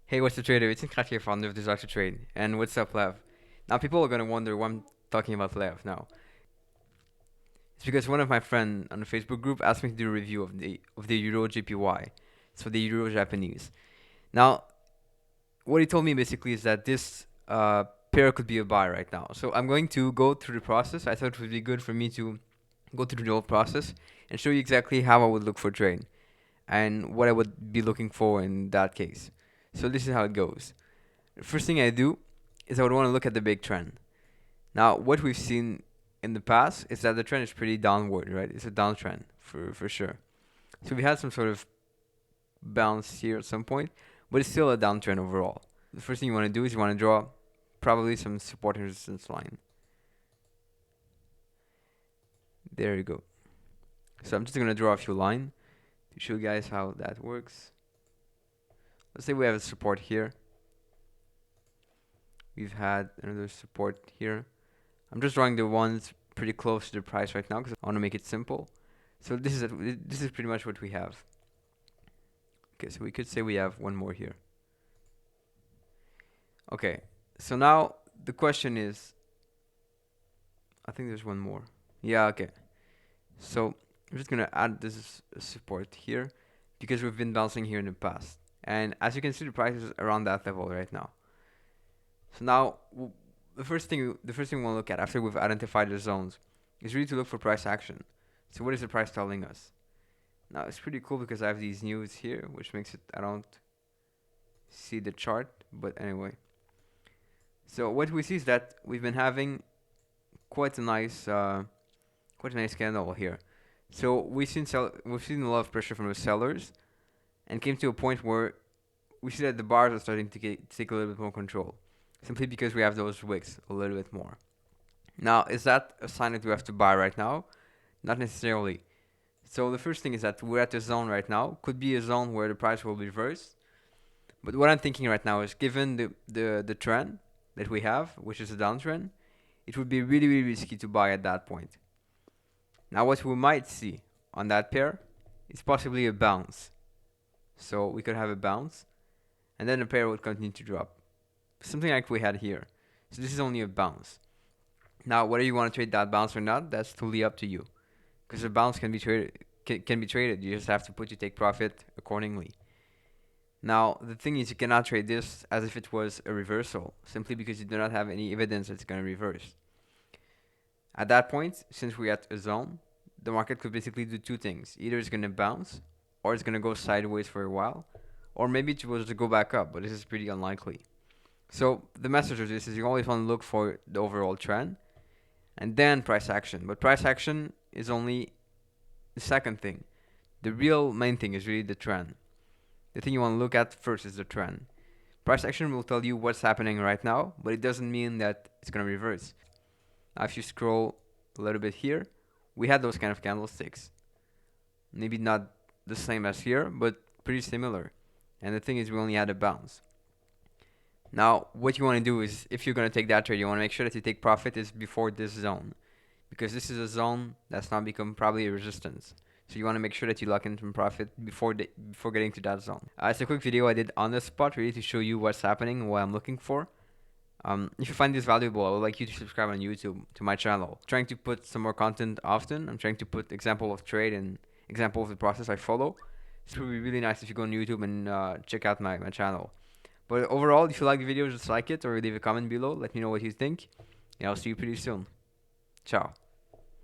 Hey, what's up, trader? It's Inkrat here, founder of DesireToTRADE. And what's up, Lev? Now, people are gonna wonder why I'm talking about Lev now. It's because one of my friends on the Facebook group asked me to do a review of the Euro JPY, so the Euro Japanese. Now, what he told me basically is that this pair could be a buy right now. So I'm going to go through the process. I thought it would be good for me to go through the whole process and show you exactly how I would look for trade and what I would be looking for in that case. So this is how it goes. The first thing I do is I would want to look at the big trend. Now, what we've seen in the past is that the trend is pretty downward, right? It's a downtrend for sure. So we had some sort of bounce here at some point, but it's still a downtrend overall. The first thing you want to do is you want to draw probably some support and resistance line. There you go. So I'm just going to draw a few lines to show you guys how that works. Let's say we have a support here. We've had another support here. I'm just drawing the ones pretty close to the price right now because I want to make it simple. So this is pretty much what we have. Okay, so we could say we have one more here. Okay, so now the question is, I think there's one more. Yeah, okay. So I'm just gonna add this support here because we've been bouncing here in the past. And as you can see, the price is around that level right now. So now the first thing we want to look at after we've identified the zones is really to look for price action. So what is the price telling us? Now it's pretty cool because I have these news here, which makes it I don't see the chart, but anyway. So what we see is that we've been having quite a nice candle here. So we've seen a lot of pressure from the sellers, and came to a point where we see that the bars are starting to take a little bit more control, simply because we have those wicks a little bit more. Now, is that a sign that we have to buy right now? Not necessarily. So the first thing is that we're at the zone right now. Could be a zone where the price will reverse. But what I'm thinking right now is, given the trend that we have, which is a downtrend, it would be really, really risky to buy at that point. Now, what we might see on that pair is possibly a bounce. So we could have a bounce, and then the pair would continue to drop. Something like we had here. So this is only a bounce. Now, whether you want to trade that bounce or not, that's totally up to you. Because a bounce can be traded. Can be traded. You just have to take profit accordingly. Now, the thing is, you cannot trade this as if it was a reversal, simply because you do not have any evidence that it's going to reverse. At that point, since we're at a zone, the market could basically do two things. Either it's going to bounce, or it's going to go sideways for a while, or maybe it was to go back up, but this is pretty unlikely. So the message of this is you always want to look for the overall trend, and then price action. But price action is only the second thing. The real main thing is really the trend. The thing you want to look at first is the trend. Price action will tell you what's happening right now, but it doesn't mean that it's going to reverse. Now, if you scroll a little bit here, we had those kind of candlesticks. Maybe not the same as here, but pretty similar. And the thing is, we only had a bounce. Now, what you want to do is, if you're going to take that trade, you want to make sure that you take profit is before this zone, because this is a zone that's now become probably a resistance. So you want to make sure that you lock in some profit before getting to that zone. It's a quick video I did on the spot, really to show you what's happening and what I'm looking for. If you find this valuable, I would like you to subscribe on YouTube to my channel. I'm trying to put some more content often. I'm trying to put example of trade and example of the process I follow. It would be really nice if you go on YouTube and check out my channel. But overall, if you like the video, just like it or leave a comment below. Let me know what you think. And I'll see you pretty soon. Ciao.